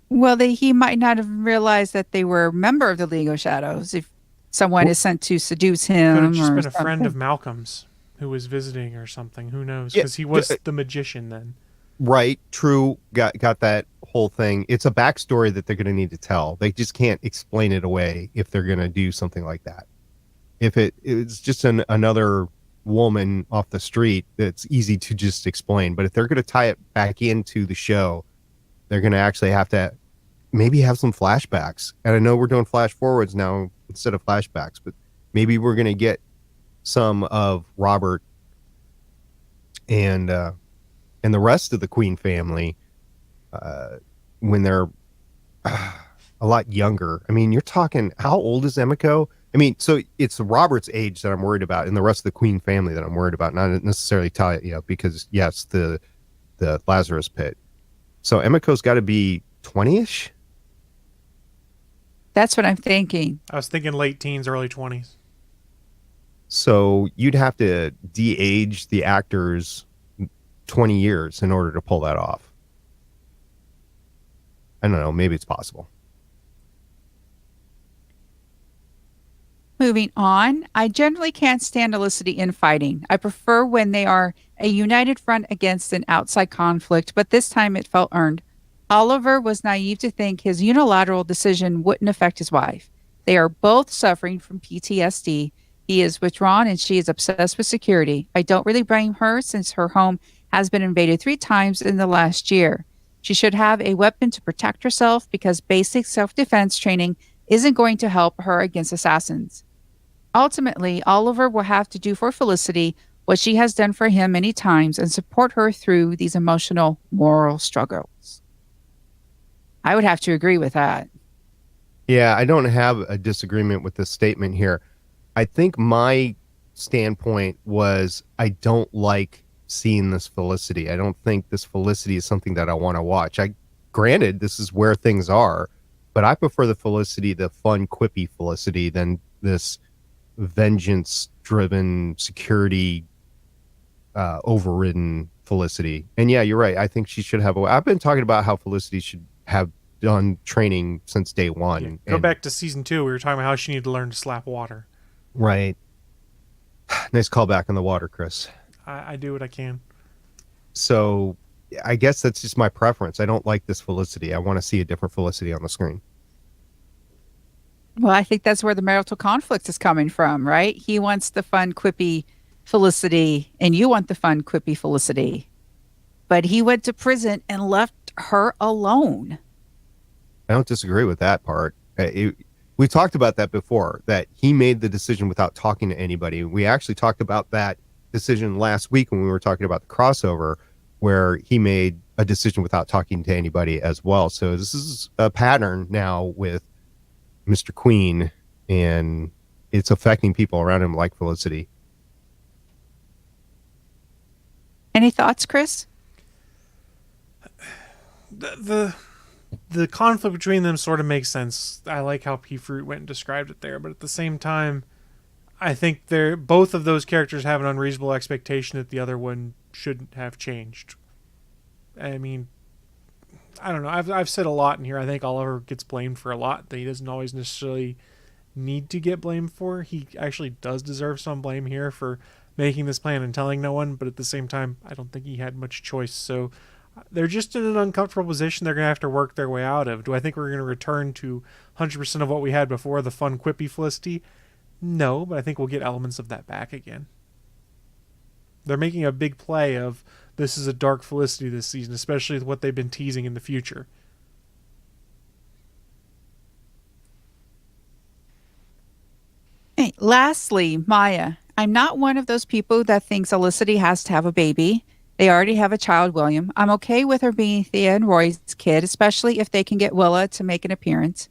Well, he might not have realized that they were a member of the League of Shadows if someone is sent to seduce him. Could have just or been a friend of Malcolm's who was visiting or something. Who knows? Because he was the magician then. Right. True. Got that whole thing. It's a backstory that they're going to need to tell. They just can't explain it away if they're going to do something like that. If it's just another woman off the street, that's easy to just explain. But if they're going to tie it back into the show, they're going to actually have to maybe have some flashbacks. And I know we're doing flash forwards now instead of flashbacks, but maybe we're going to get some of Robert and the rest of the Queen family when they're a lot younger. I mean, you're talking, how old is Emiko? I mean, so it's Robert's age that I'm worried about, and the rest of the Queen family that I'm worried about, not necessarily Talia, because yes, the Lazarus Pit. So Emiko's got to be 20-ish. That's what I'm thinking. I was thinking late teens, early 20s. So you'd have to de-age the actors 20 years in order to pull that off. I don't know. Maybe it's possible. Moving on, I generally can't stand Felicity infighting. I prefer when they are a united front against an outside conflict, but this time it felt earned. Oliver was naive to think his unilateral decision wouldn't affect his wife. They are both suffering from PTSD. He is withdrawn and she is obsessed with security. I don't really blame her since her home has been invaded 3 times in the last year. She should have a weapon to protect herself because basic self-defense training isn't going to help her against assassins. Ultimately, Oliver will have to do for Felicity what she has done for him many times and support her through these emotional, moral struggles. I would have to agree with that. Yeah, I don't have a disagreement with this statement here. I think my standpoint was I don't like seeing this Felicity. I don't think this Felicity is something that I want to watch. Granted, this is where things are, but I prefer the Felicity, the fun, quippy Felicity, than this vengeance-driven, security overridden Felicity. And yeah, you're right. I think she should have I've been talking about how Felicity should have done training since day one. Yeah, go back to season 2. We were talking about how she needed to learn to slap water. Right. Nice callback on the water, Chris. I do what I can. So I guess that's just my preference. I don't like this Felicity. I want to see a different Felicity on the screen. Well, I think that's where the marital conflict is coming from, right? He wants the fun, quippy Felicity, and you want the fun, quippy Felicity. But he went to prison and left her alone. I don't disagree with that part. We talked about that before, that he made the decision without talking to anybody. We actually talked about that decision last week when we were talking about the crossover, where he made a decision without talking to anybody as well. So this is a pattern now with Mr. Queen, and it's affecting people around him like Felicity. Any thoughts, Chris? The conflict between them sort of makes sense. I like how P. Fruit went and described it there, but at the same time, I think both of those characters have an unreasonable expectation that the other one shouldn't have changed. I mean, I don't know. I've said a lot in here. I think Oliver gets blamed for a lot that he doesn't always necessarily need to get blamed for. He actually does deserve some blame here for making this plan and telling no one, but at the same time, I don't think he had much choice. So they're just in an uncomfortable position they're going to have to work their way out of. Do I think we're going to return to 100% of what we had before, the fun, quippy Felicity? No, but I think we'll get elements of that back again. They're making a big play of this is a dark Felicity this season, especially with what they've been teasing in the future. Hey, lastly, Maya. I'm not one of those people that thinks Felicity has to have a baby. They already have a child, William. I'm okay with her being Thea and Roy's kid, especially if they can get Willa to make an appearance.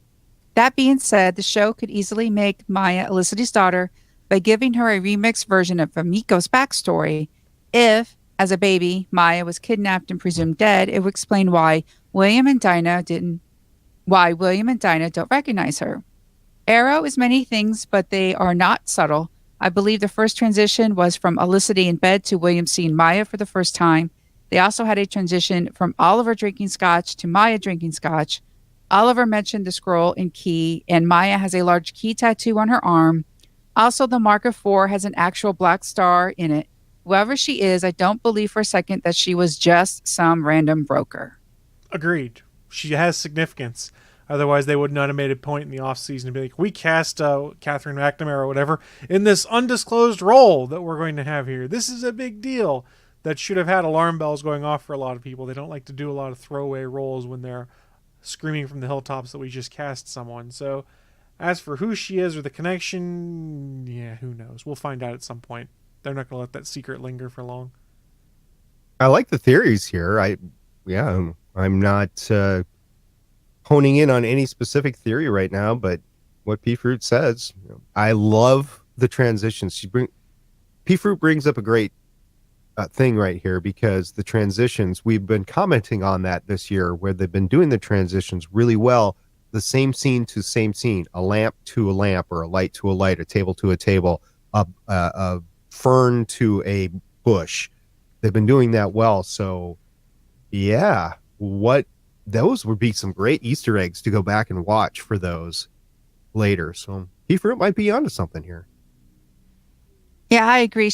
That being said, the show could easily make Maya Felicity's daughter by giving her a remixed version of Famiko's backstory. If, as a baby, Maya was kidnapped and presumed dead, it would explain why William and Dinah don't recognize her. Arrow is many things, but they are not subtle. I believe the first transition was from Felicity in bed to William seeing Maya for the first time. They also had a transition from Oliver drinking scotch to Maya drinking scotch. Oliver mentioned the scroll and key, and Maya has a large key tattoo on her arm. Also, the mark of 4 has an actual black star in it. Whoever she is, I don't believe for a second that she was just some random broker. Agreed. She has significance. Otherwise, they would not have made a point in the offseason to be like, we cast Catherine McNamara or whatever in this undisclosed role that we're going to have here. This is a big deal. That should have had alarm bells going off for a lot of people. They don't like to do a lot of throwaway roles when they're screaming from the hilltops that we just cast someone. So as for who she is or the connection, yeah, who knows? We'll find out at some point. They're not going to let that secret linger for long. I like the theories here. I'm not honing in on any specific theory right now, but what P Fruit says, I love the transitions. P Fruit brings up a great thing right here, because the transitions, we've been commenting on that this year, where they've been doing the transitions really well. The same scene to same scene, a lamp to a lamp, or a light to a light, a table to a table, a fern to a bush. They've been doing that well. So yeah, those would be some great Easter eggs to go back and watch for those later. So P Fruit might be onto something here. Yeah, I agree.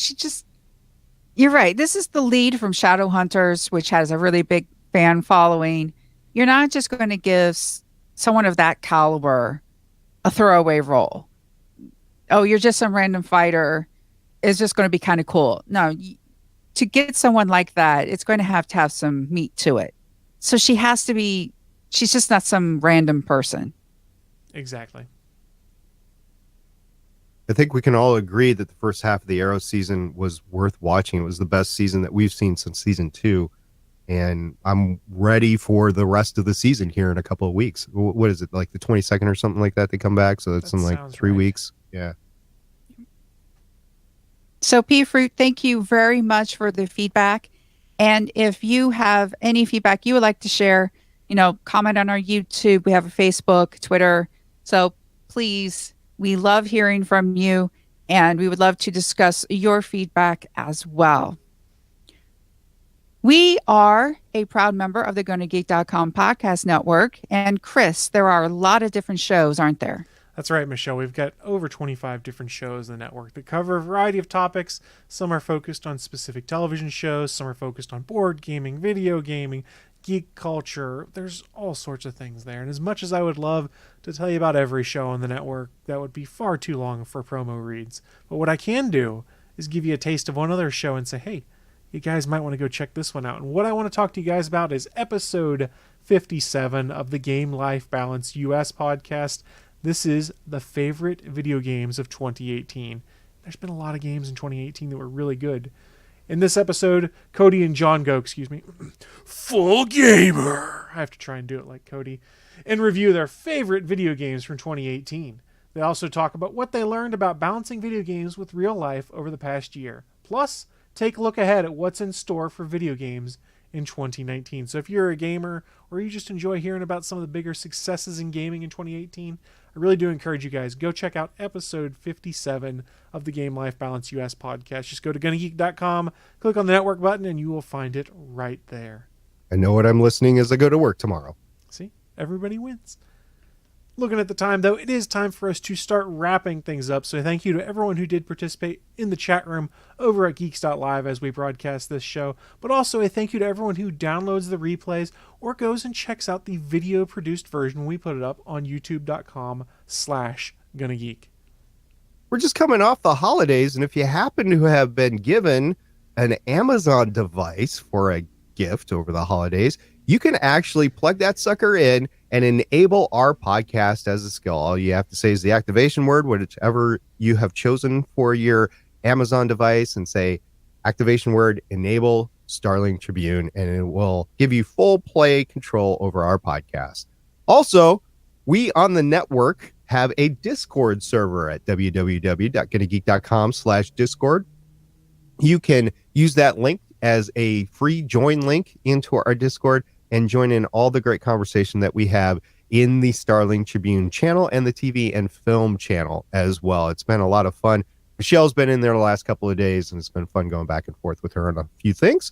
You're right. This is the lead from Shadowhunters, which has a really big fan following. You're not just going to give someone of that caliber a throwaway role. Oh, you're just some random fighter. It's just going to be kind of cool. No, to get someone like that, it's going to have some meat to it. So she's just not some random person. Exactly. I think we can all agree that the first half of the Arrow season was worth watching. It was the best season that we've seen since season 2. And I'm ready for the rest of the season here in a couple of weeks. What is it, like the 22nd or something like that? They come back. So it's in like 3 weeks. Yeah. So P Fruit, thank you very much for the feedback. And if you have any feedback you would like to share, comment on our YouTube. We have a Facebook, Twitter. So please, we love hearing from you, and we would love to discuss your feedback as well. We are a proud member of the GonnaGeek.com podcast network. And Chris, there are a lot of different shows, aren't there? That's right, Michelle. We've got over 25 different shows in the network that cover a variety of topics. Some are focused on specific television shows. Some are focused on board gaming, video gaming, geek culture. There's all sorts of things there. And as much as I would love to tell you about every show on the network, that would be far too long for promo reads. But what I can do is give you a taste of one other show and say, hey, you guys might want to go check this one out. And what I want to talk to you guys about is episode 57 of the Game Life Balance US podcast. This is the favorite video games of 2018. There's been a lot of games in 2018 that were really good. In this episode, Cody and John go, full gamer. I have to try and do it like Cody. And review their favorite video games from 2018. They also talk about what they learned about balancing video games with real life over the past year. Plus, take a look ahead at what's in store for video games in 2019. So if you're a gamer or you just enjoy hearing about some of the bigger successes in gaming in 2018, I really do encourage you guys, go check out episode 57 of the Game Life Balance US podcast. Just go to GonnaGeek.com, click on the network button, and you will find it right there. I know what I'm listening as I go to work tomorrow. See? Everybody wins. Looking at the time, though, it is time for us to start wrapping things up. So thank you to everyone who did participate in the chat room over at geeks.live as we broadcast this show. But also a thank you to everyone who downloads the replays or goes and checks out the video-produced version. We put it up on youtube.com/GonnaGeek. We're just coming off the holidays, and if you happen to have been given an Amazon device for a gift over the holidays, you can actually plug that sucker in and enable our podcast as a skill. All you have to say is the activation word, whichever you have chosen for your Amazon device, and say activation word, enable Starling Tribune, and it will give you full play control over our podcast. Also, we on the network have a Discord server at www.gonnageek.com/Discord. You can use that link as a free join link into our Discord and join in all the great conversation that we have in the Starling Tribune channel and the TV and film channel as well. It's been a lot of fun. Michelle's been in there the last couple of days, and it's been fun going back and forth with her on a few things.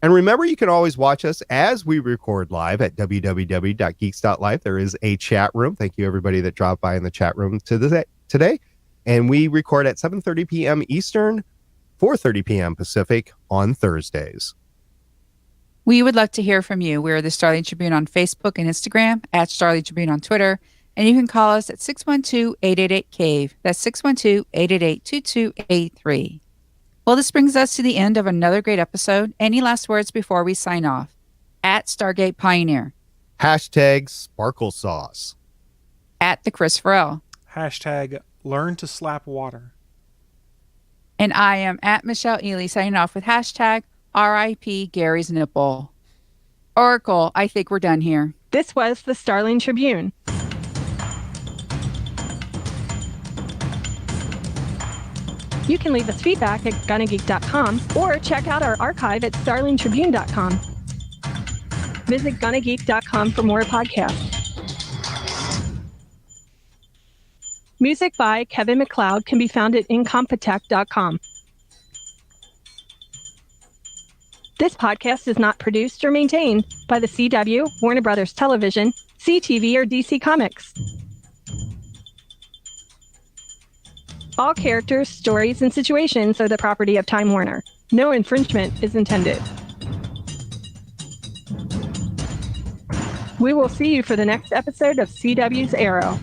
And remember, you can always watch us as we record live at www.geeks.live. There is a chat room. Thank you, everybody that dropped by in the chat room today. And we record at 7:30 p.m. Eastern, 4:30 p.m. Pacific on Thursdays. We would love to hear from you. We're the Starling Tribune on Facebook and Instagram, at Starling Tribune on Twitter, and you can call us at 612-888-CAVE. That's 612-888-2283. Well, this brings us to the end of another great episode. Any last words before we sign off? At Stargate Pioneer. Hashtag Sparkle Sauce. At the Chris Farrell. Hashtag Learn to Slap Water. And I am at Michelle Ely, signing off with hashtag RIP Gary's Nipple. Oracle, I think we're done here. This was the Starling Tribune. You can leave us feedback at GonnaGeek.com or check out our archive at StarlingTribune.com. Visit GonnaGeek.com for more podcasts. Music by Kevin MacLeod can be found at Incompetech.com. This podcast is not produced or maintained by the CW, Warner Brothers Television, CTV, or DC Comics. All characters, stories, and situations are the property of Time Warner. No infringement is intended. We will see you for the next episode of CW's Arrow.